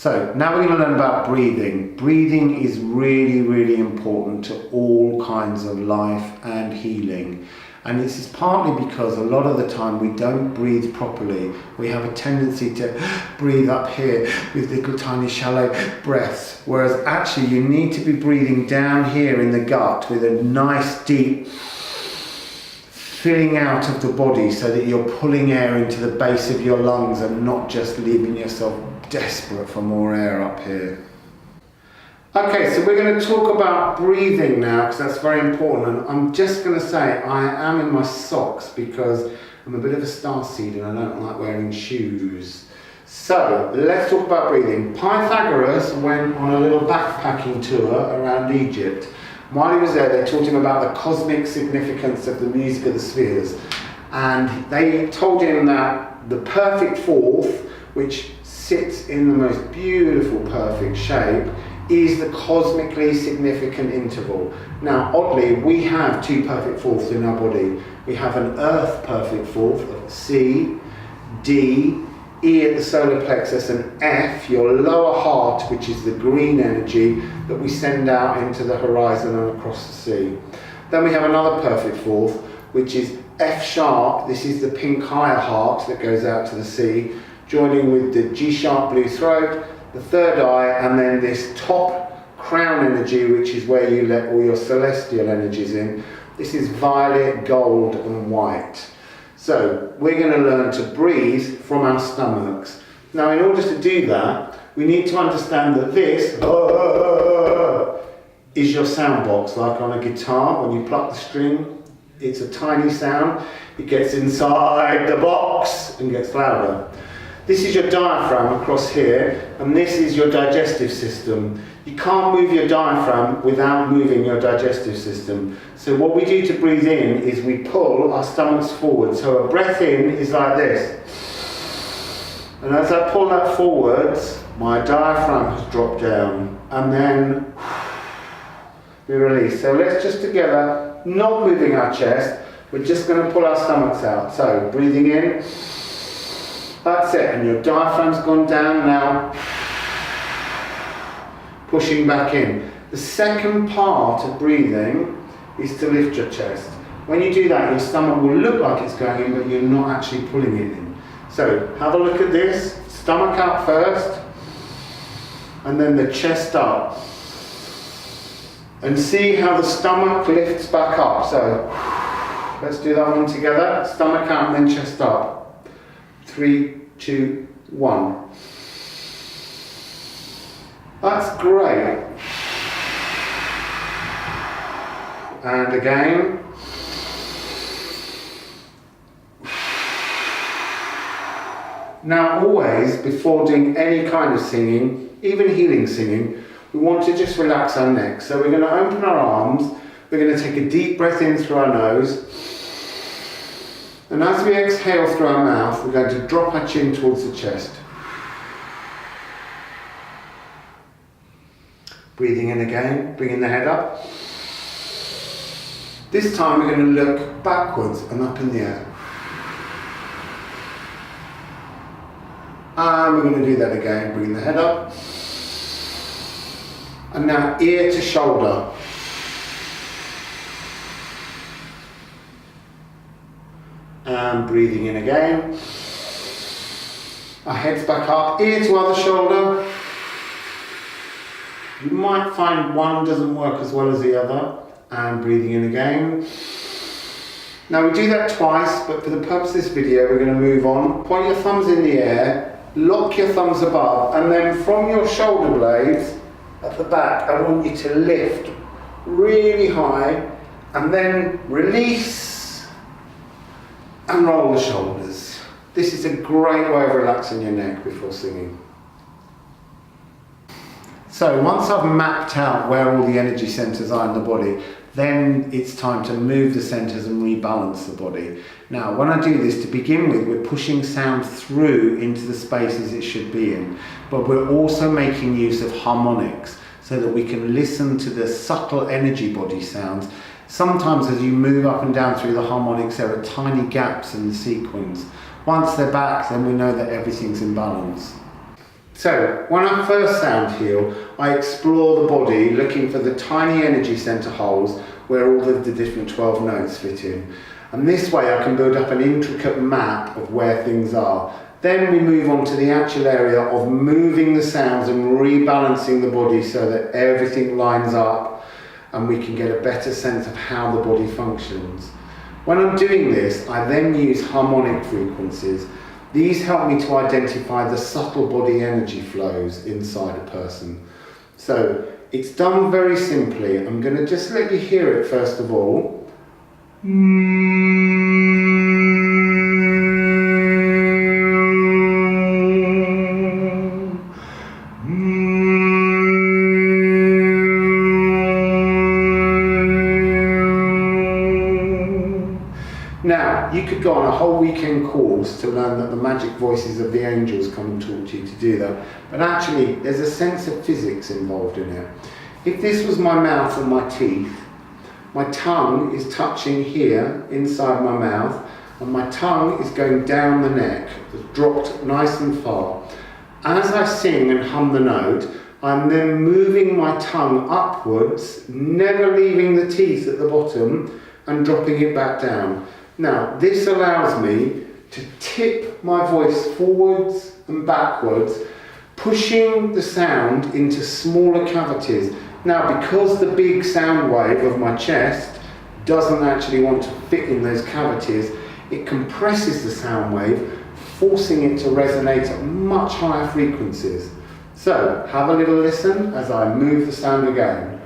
So now we're going to learn about breathing. Breathing is really, really important to all kinds of life and healing. And this is partly because a lot of the time we don't breathe properly. We have a tendency to breathe up here with little tiny shallow breaths. Whereas actually you need to be breathing down here in the gut with a nice deep filling out of the body so that you're pulling air into the base of your lungs and not just leaving yourself desperate for more air up here. Okay, so we're going to talk about breathing now because that's very important, and I'm just going to say I am in my socks because I'm a bit of a starseed and I don't like wearing shoes. So let's talk about breathing. Pythagoras went on a little backpacking tour around Egypt. While he was there, they taught him about the cosmic significance of the music of the spheres, and they told him that the perfect fourth, which sits in the most beautiful perfect shape, is the cosmically significant interval. Now, oddly, we have two perfect fourths in our body. We have an earth perfect fourth of C, D, E at the solar plexus, and F, your lower heart, which is the green energy that we send out into the horizon and across the sea. Then we have another perfect fourth, which is F sharp. This is the pink higher heart that goes out to the sea, joining with the G sharp blue throat, the third eye, and then this top crown energy, which is where you let all your celestial energies in. This is violet, gold, and white. So we're going to learn to breathe from our stomachs. Now, in order to do that, we need to understand that this is your sound box, like on a guitar. When you pluck the string, it's a tiny sound. It gets inside the box and gets louder. This is your diaphragm across here, and this is your digestive system. You can't move your diaphragm without moving your digestive system. So what we do to breathe in is we pull our stomachs forward. So a breath in is like this. And as I pull that forwards, my diaphragm has dropped down. And then we release. So let's just together, not moving our chest, we're just going to pull our stomachs out. So breathing in. That's it, and your diaphragm's gone down now, pushing back in. The second part of breathing is to lift your chest. When you do that, your stomach will look like it's going in, but you're not actually pulling it in. So have a look at this, stomach out first, and then the chest up. And see how the stomach lifts back up. So let's do that one together, stomach out and then chest up. 3, 2, 1. That's great. And again. Now always, before doing any kind of singing, even healing singing, we want to just relax our neck. So we're going to open our arms, we're going to take a deep breath in through our nose. And as we exhale through our mouth, we're going to drop our chin towards the chest. Breathing in again, bringing the head up. This time we're going to look backwards and up in the air. And we're going to do that again, bringing the head up. And now ear to shoulder. And breathing in again. Our head's back up, ear to other shoulder. You might find one doesn't work as well as the other. And breathing in again. Now we do that twice, but for the purpose of this video, we're going to move on. Point your thumbs in the air, lock your thumbs above, and then from your shoulder blades at the back, I want you to lift really high, and then release. And roll the shoulders. This is a great way of relaxing your neck before singing. So once I've mapped out where all the energy centers are in the body, then it's time to move the centers and rebalance the body. Now, when I do this, to begin with, we're pushing sound through into the spaces it should be in, but we're also making use of harmonics so that we can listen to the subtle energy body sounds. Sometimes as you move up and down through the harmonics, there are tiny gaps in the sequence. Once they're back, then we know that everything's in balance. So, when I first sound heal, I explore the body looking for the tiny energy centre holes where all of the different 12 notes fit in. And this way I can build up an intricate map of where things are. Then we move on to the actual area of moving the sounds and rebalancing the body so that everything lines up and we can get a better sense of how the body functions. When I'm doing this, I then use harmonic frequencies. These help me to identify the subtle body energy flows inside a person. So it's done very simply. I'm going to just let you hear it first of all. Now, you could go on a whole weekend course to learn that the magic voices of the angels come and talk to you to do that, but actually there's a sense of physics involved in it. If this was my mouth and my teeth, my tongue is touching here inside my mouth and my tongue is going down the neck, it's dropped nice and far. As I sing and hum the note, I'm then moving my tongue upwards, never leaving the teeth at the bottom and dropping it back down. Now, this allows me to tip my voice forwards and backwards, pushing the sound into smaller cavities. Now, because the big sound wave of my chest doesn't actually want to fit in those cavities, it compresses the sound wave, forcing it to resonate at much higher frequencies. So, have a little listen as I move the sound again.